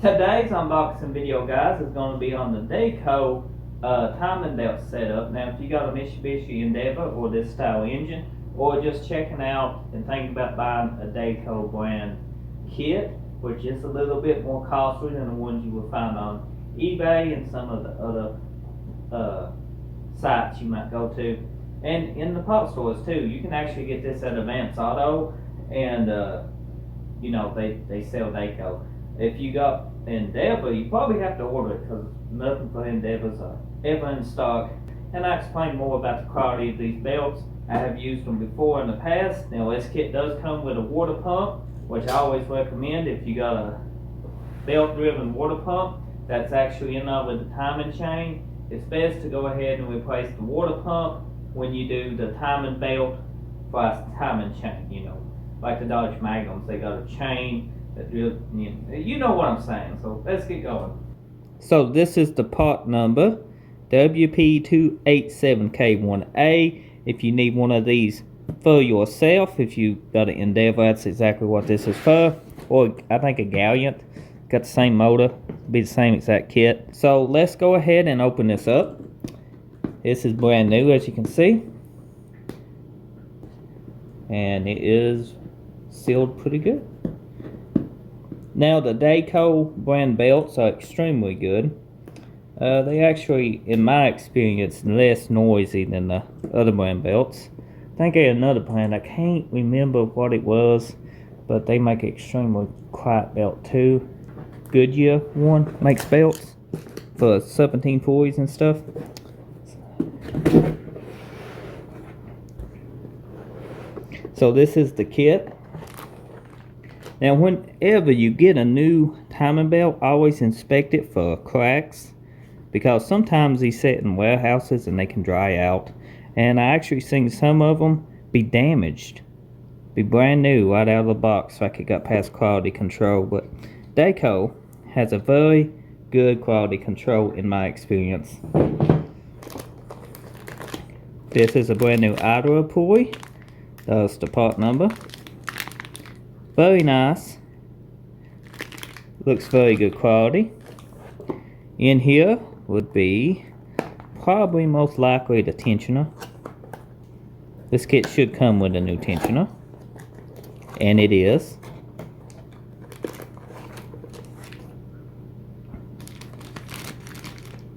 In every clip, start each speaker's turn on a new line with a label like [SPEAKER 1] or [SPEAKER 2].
[SPEAKER 1] Today's unboxing video, guys, is going to be on the DAYCO timing belt setup. Now, if you got a Mitsubishi Endeavor or this style engine, or just checking out and thinking about buying a DAYCO brand kit, which is a little bit more costly than the ones you will find on eBay and some of the other sites you might go to, and in the pot stores too. You can actually get this at Advance Auto, and you know, they sell DAYCO. If you got Endeavor, you probably have to order it because nothing for Endeavors are ever in stock. And I explain more about the quality of these belts. I have used them before in the past. Now, this kit does come with a water pump, which I always recommend. If you got a belt-driven water pump that's actually in there with the timing chain, it's best to go ahead and replace the water pump when you do the timing belt for a timing chain. You know, like the Dodge Magnums, they got a chain that you know what I'm saying. So let's get going. So this is the part number WP287K1A. If you need one of these for yourself, if you got an Endeavor, that's exactly what this is for. Or I think a Gallant, got the same motor, be the same exact kit. So let's go ahead and open this up. This is brand new, as you can see, and it is sealed pretty good. Now, the DAYCO brand belts are extremely good. They actually, in my experience, less noisy than the other brand belts. I think there's another brand, I can't remember what it was, but they make an extremely quiet belt too. Goodyear one makes belts for 1740s and stuff. So this is the kit. Now, whenever you get a new timing belt, always inspect it for cracks, because sometimes these sit in warehouses and they can dry out. And I actually seen some of them be damaged, be brand new right out of the box, like it got past quality control. But DAYCO has a very good quality control in my experience. This is a brand new idler pulley. That's the part number. Very nice. Looks very good quality. In here would be probably most likely the tensioner. This kit should come with a new tensioner, and it is.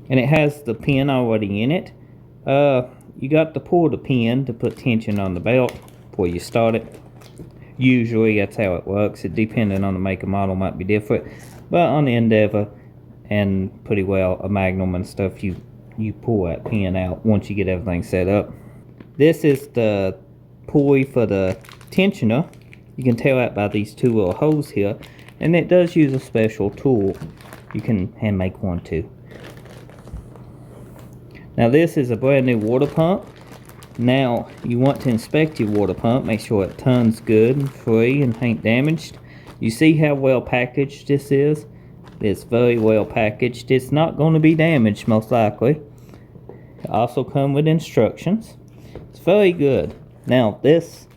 [SPEAKER 1] And it has the pin already in it. You got to pull the pin to put tension on the belt before you start it. Usually that's how it works. It, depending on the make and model, might be different, but on the Endeavor and pretty well a Magnum and stuff, you pull that pin out once you get everything set up. This is the pulley for the tensioner. You can tell that by these two little holes here, and it does use a special tool. You can hand make one too. Now, this is a brand new water pump. Now, you want to inspect your water pump, make sure it turns good and free and ain't damaged. You see how well packaged this is? It's very well packaged. It's not going to be damaged, most likely. It also comes with instructions. It's very good. Now, this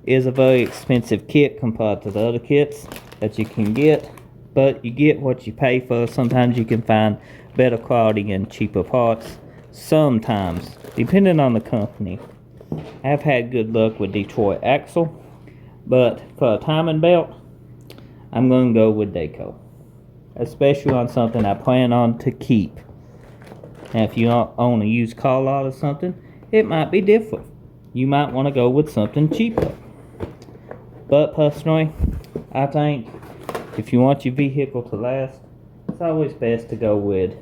[SPEAKER 1] is a very expensive kit compared to the other kits that you can get, but you get what you pay for. Sometimes you can find better quality and cheaper parts. Sometimes, depending on the company. I've had good luck with Detroit Axle, but for a timing belt, I'm going to go with DAYCO, especially on something I plan on to keep. Now, if you own a used car lot or something, it might be different. You might want to go with something cheaper. But personally, I think if you want your vehicle to last, it's always best to go with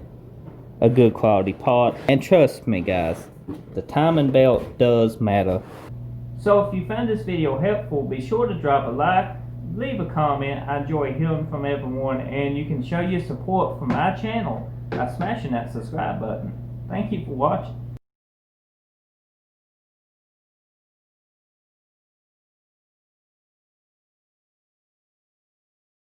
[SPEAKER 1] a good quality part. And trust me, guys, the timing belt does matter. So if you found this video helpful, be sure to drop a like, leave a comment. I enjoy hearing from everyone, and you can show your support for my channel by smashing that subscribe button. Thank you for watching.